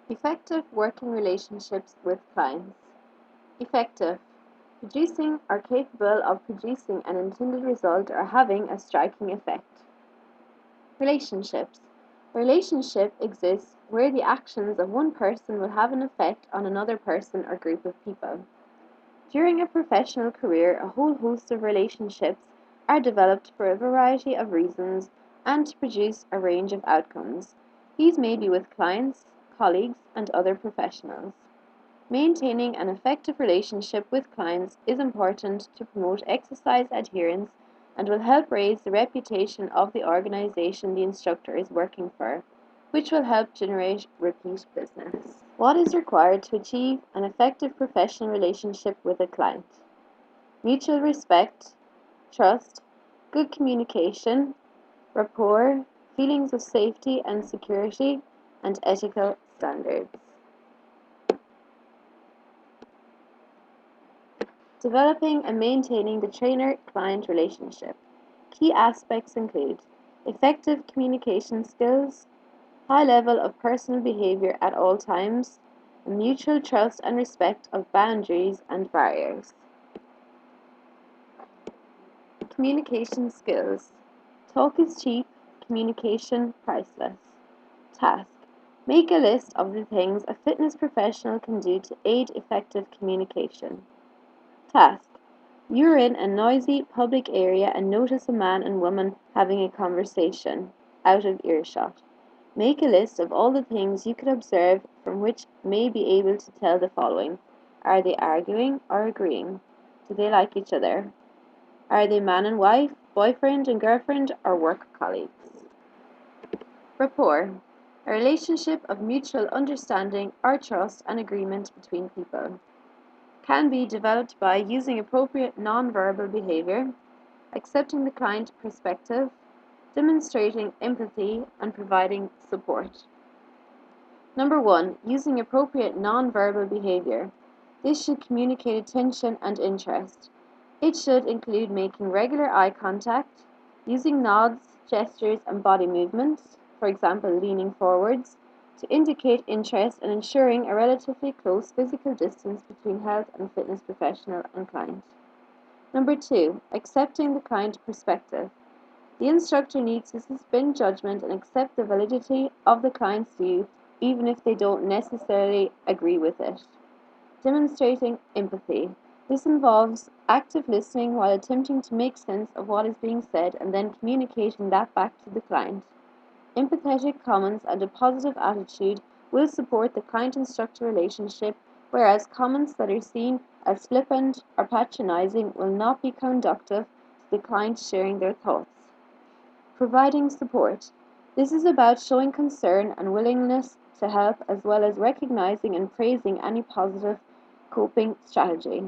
Effective working relationships with clients. Effective. Producing or capable of producing an intended result or having a striking effect. Relationships. A relationship exists where the actions of one person will have an effect on another person or group of people. During a professional career, a whole host of relationships are developed for a variety of reasons and to produce a range of outcomes. These may be with clients, colleagues, and other professionals. Maintaining an effective relationship with clients is important to promote exercise adherence and will help raise the reputation of the organization the instructor is working for, which will help generate repeat business. What is required to achieve an effective professional relationship with a client? Mutual respect, trust, good communication, rapport, feelings of safety and security, and ethical standards. Developing and maintaining the trainer-client relationship. Key aspects include effective communication skills, high level of personal behavior at all times, and mutual trust and respect of boundaries and barriers. Communication skills. Talk is cheap, communication priceless. Task. Make a list of the things a fitness professional can do to aid effective communication. Task. You're in a noisy public area and notice a man and woman having a conversation, out of earshot. Make a list of all the things you could observe from which may be able to tell the following. Are they arguing or agreeing? Do they like each other? Are they man and wife, boyfriend and girlfriend, or work colleagues? Rapport. A relationship of mutual understanding or trust and agreement between people. Can be developed by using appropriate non-verbal behavior, accepting the client perspective, demonstrating empathy, and providing support. Number 1. Using appropriate non-verbal behavior. This should communicate attention and interest. It should include making regular eye contact, using nods, gestures, and body movements, for example, leaning forwards, to indicate interest and ensuring a relatively close physical distance between health and fitness professional and client. Number 2. Accepting the client perspective. The instructor needs to suspend judgment and accept the validity of the client's view, even if they don't necessarily agree with it. Demonstrating empathy. This involves active listening while attempting to make sense of what is being said and then communicating that back to the client. Empathetic comments and a positive attitude will support the client-instructor relationship, whereas comments that are seen as flippant or patronizing will not be conducive to the client sharing their thoughts. Providing support. This is about showing concern and willingness to help, as well as recognizing and praising any positive coping strategy.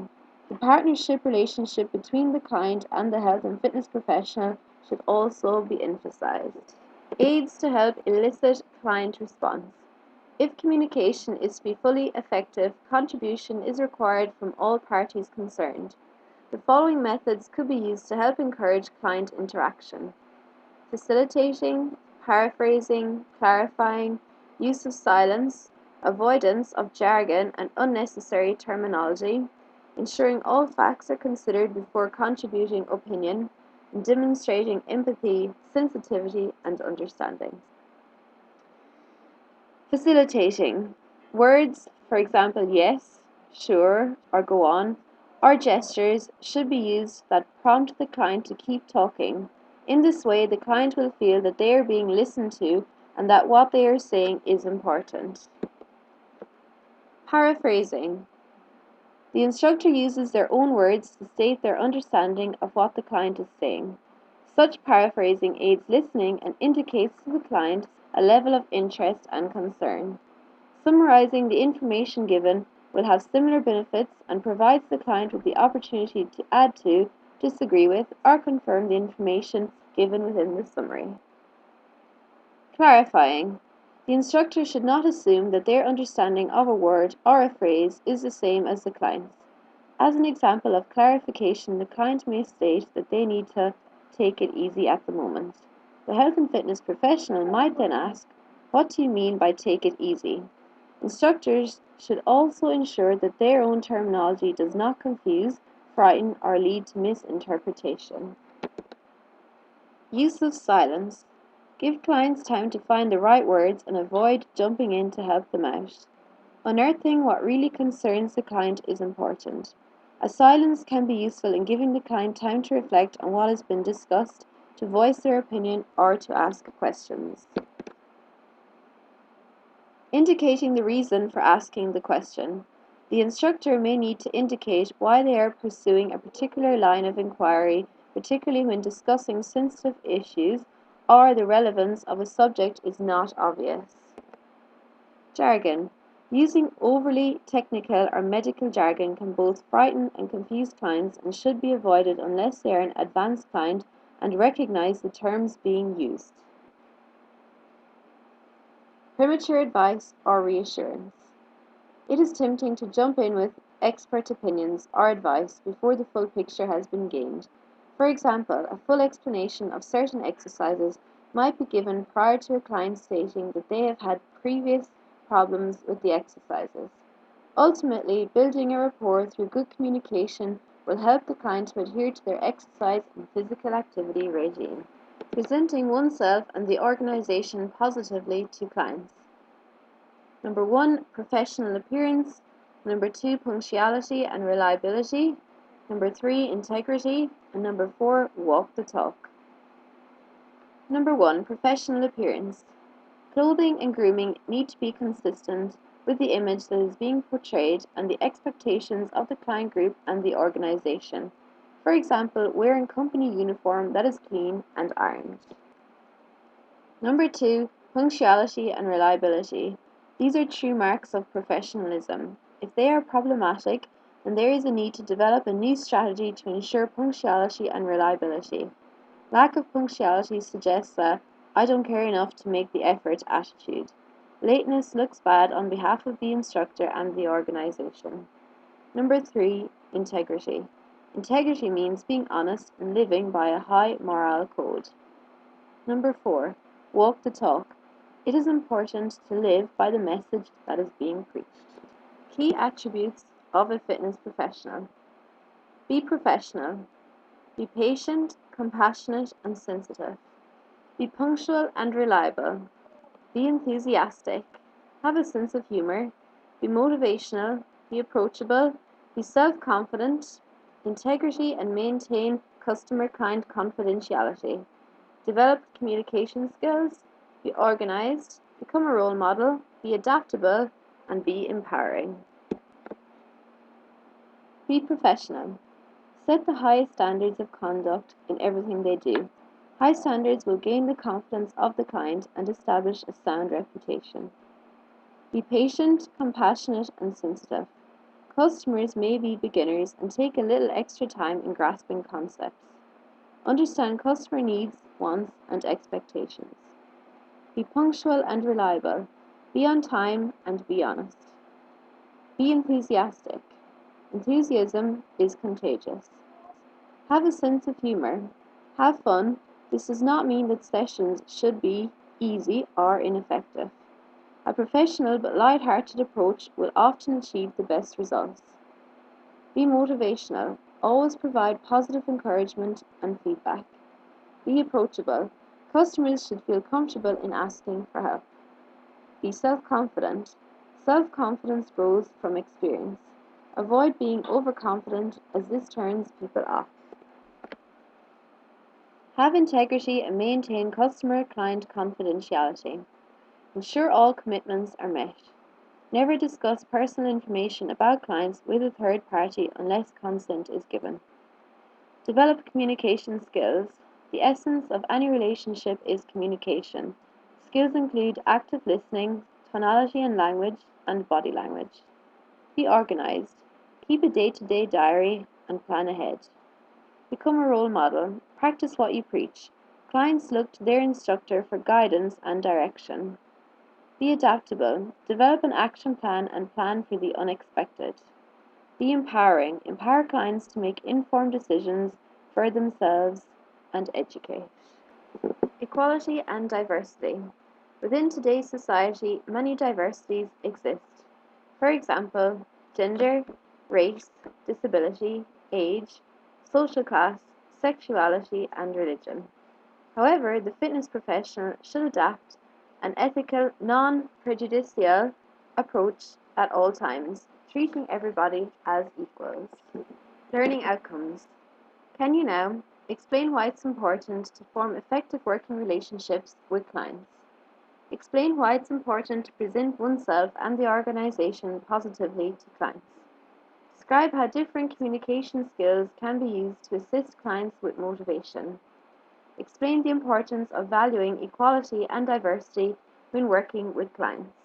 The partnership relationship between the client and the health and fitness professional should also be emphasized. Aids to help elicit client response. If communication is to be fully effective, contribution is required from all parties concerned. The following methods could be used to help encourage client interaction: facilitating, paraphrasing, clarifying, use of silence, avoidance of jargon and unnecessary terminology, ensuring all facts are considered before contributing opinion, and demonstrating empathy, sensitivity, and understanding. Facilitating. Words, for example, yes, sure, or go on, or gestures should be used that prompt the client to keep talking. In this way, the client will feel that they are being listened to and that what they are saying is important. Paraphrasing. The instructor uses their own words to state their understanding of what the client is saying. Such paraphrasing aids listening and indicates to the client a level of interest and concern. Summarizing the information given will have similar benefits and provides the client with the opportunity to add to, disagree with, or confirm the information given within the summary. Clarifying. The instructor should not assume that their understanding of a word or a phrase is the same as the client's. As an example of clarification, the client may state that they need to take it easy at the moment. The health and fitness professional might then ask, "What do you mean by take it easy?" Instructors should also ensure that their own terminology does not confuse, frighten, or lead to misinterpretation. Use of silence. Give clients time to find the right words and avoid jumping in to help them out. Unearthing what really concerns the client is important. A silence can be useful in giving the client time to reflect on what has been discussed, to voice their opinion, or to ask questions. Indicating the reason for asking the question. The instructor may need to indicate why they are pursuing a particular line of inquiry, particularly when discussing sensitive issues or the relevance of a subject is not obvious. Jargon. Using overly technical or medical jargon can both frighten and confuse clients and should be avoided unless they are an advanced client and recognize the terms being used. Premature advice or reassurance. It is tempting to jump in with expert opinions or advice before the full picture has been gained. For example, a full explanation of certain exercises might be given prior to a client stating that they have had previous problems with the exercises. Ultimately, building a rapport through good communication will help the client to adhere to their exercise and physical activity regime. Presenting oneself and the organization positively to clients. Number 1, professional appearance. Number 2, punctuality and reliability. Number 3, integrity. And number 4, walk the talk. Number 1, professional appearance. Clothing and grooming need to be consistent with the image that is being portrayed and the expectations of the client group and the organization. For example, wearing company uniform that is clean and ironed. Number 2, punctuality and reliability. These are true marks of professionalism. If they are problematic, then there is a need to develop a new strategy to ensure punctuality and reliability. Lack of punctuality suggests a "I don't care enough to make the effort" attitude. Lateness looks bad on behalf of the instructor and the organization. Number 3, integrity. Integrity means being honest and living by a high moral code. Number 4, walk the talk. It is important to live by the message that is being preached. Key attributes of a fitness professional. Be professional. Be patient, compassionate, and sensitive. Be punctual and reliable. Be enthusiastic. Have a sense of humor. Be motivational. Be approachable. Be self-confident. Integrity and maintain customer-client confidentiality. Develop communication skills. Be organized. Become a role model. Be adaptable. And be empowering. Be professional. Set the highest standards of conduct in everything they do. High standards will gain the confidence of the client and establish a sound reputation. Be patient, compassionate, and sensitive. Customers may be beginners and take a little extra time in grasping concepts. Understand customer needs, wants, and expectations. Be punctual and reliable. Be on time and be honest. Be enthusiastic. Enthusiasm is contagious. Have a sense of humor. Have fun. This does not mean that sessions should be easy or ineffective. A professional but light-hearted approach will often achieve the best results. Be motivational. Always provide positive encouragement and feedback. Be approachable. Customers should feel comfortable in asking for help. Be self-confident. Self-confidence grows from experience. Avoid being overconfident as this turns people off. Have integrity and maintain customer-client confidentiality. Ensure all commitments are met. Never discuss personal information about clients with a third party unless consent is given. Develop communication skills. The essence of any relationship is communication. Skills include active listening, tonality and language, and body language. Be organized. Keep a day-to-day diary and plan ahead. Become a role model. Practice what you preach. Clients look to their instructor for guidance and direction. Be adaptable. Develop an action plan and plan for the unexpected. Be empowering. Empower clients to make informed decisions for themselves and educate. Equality and diversity. Within today's society, many diversities exist. For example, gender, race, disability, age, social class, sexuality, and religion. However, the fitness professional should adopt an ethical, non prejudicial approach at all times, treating everybody as equals. Learning outcomes. Can you now explain why it's important to form effective working relationships with clients? Explain why it's important to present oneself and the organization positively to clients. Describe how different communication skills can be used to assist clients with motivation. Explain the importance of valuing equality and diversity when working with clients.